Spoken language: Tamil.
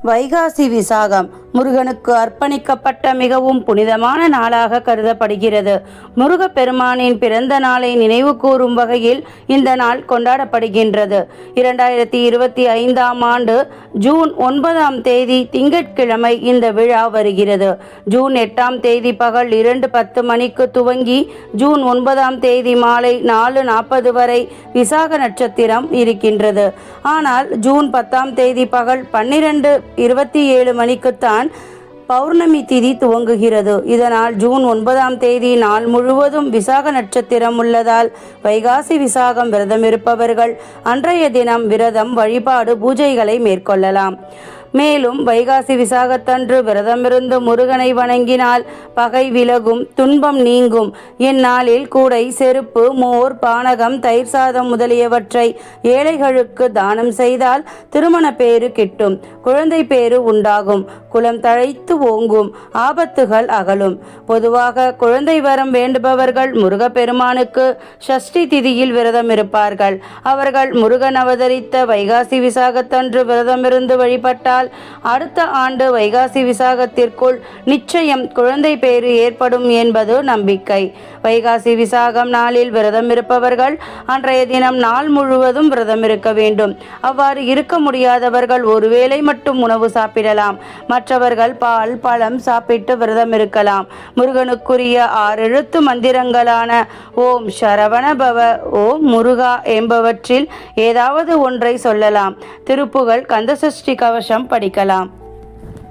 வைகாசி விசாகம் முருகனுக்கு அர்ப்பணிக்கப்பட்ட மிகவும் புனிதமான நாளாக கருதப்படுகிறது. முருகப்பெருமானின் பிறந்த நாளை நினைவு கூறும் வகையில் இந்த நாள் கொண்டாடப்படுகின்றது. 2025ஆம் ஆண்டு ஜூன் 9ஆம் தேதி திங்கட்கிழமை இந்த விழா வருகிறது. ஜூன் 8ஆம் தேதி பகல் 2:10 மணிக்கு துவங்கி ஜூன் 9ஆம் தேதி மாலை 4:40 வரை விசாக நட்சத்திரம் இருக்கின்றது. ஆனால் ஜூன் 10ஆம் தேதி பகல் 12:27 மணிக்குத்தான் பௌர்ணமி திதி துவங்குகிறது. இதனால் ஜூன் 9ஆம் தேதி நாள் முழுவதும் விசாக நட்சத்திரம் உள்ளதால் வைகாசி விசாகம் விரதம் இருப்பவர்கள் அன்றைய தினம் விரதம், வழிபாடு, பூஜைகளை மேற்கொள்ளலாம். மேலும் வைகாசி விசாகத்தன்று விரதமிருந்து முருகனை வணங்கினால் பகை விலகும், துன்பம் நீங்கும். இந்நாளில் கூடை, செருப்பு, மோர், பானகம், தயிர் சாதம் முதலியவற்றை ஏழைகளுக்கு தானம் செய்தால் திருமண பேறு கிட்டும், குழந்தை பேறு உண்டாகும், குலம் தழைத்து ஓங்கும், ஆபத்துகள் அகலும். பொதுவாக குழந்தை வரம் வேண்டுபவர்கள் முருகப்பெருமானுக்கு சஷ்டி திதியில் விரதம் இருப்பார்கள். அவர்கள் முருகன் அவதரித்த வைகாசி விசாகத்தன்று விரதமிருந்து வழிபட்டால் அடுத்த ஆண்டு வைகாசி விசாகத்திற்குள் நிச்சயம் குழந்தை பேறு ஏற்படும் என்பது நம்பிக்கை. வைகாசி விசாகம் நாளில் விரதம் இருப்பவர்கள் அன்றைய தினம் நாள் முழுவதும் விரதம் இருக்க வேண்டும். அவ்வாறு இருக்க முடியாதவர்கள் ஒருவேளை மட்டும் உணவு சாப்பிடலாம். மற்றவர்கள் பால், பழம் சாப்பிட்டு விரதம் இருக்கலாம். முருகனுக்குரிய 6 எழுத்து மந்திரங்களான ஓம் சரவணபவ, ஓம் முருகா என்பவற்றில் ஏதாவது ஒன்றை சொல்லலாம். திருப்புகழ், கந்தசஷ்டி கவசம் படிக்கலாம்.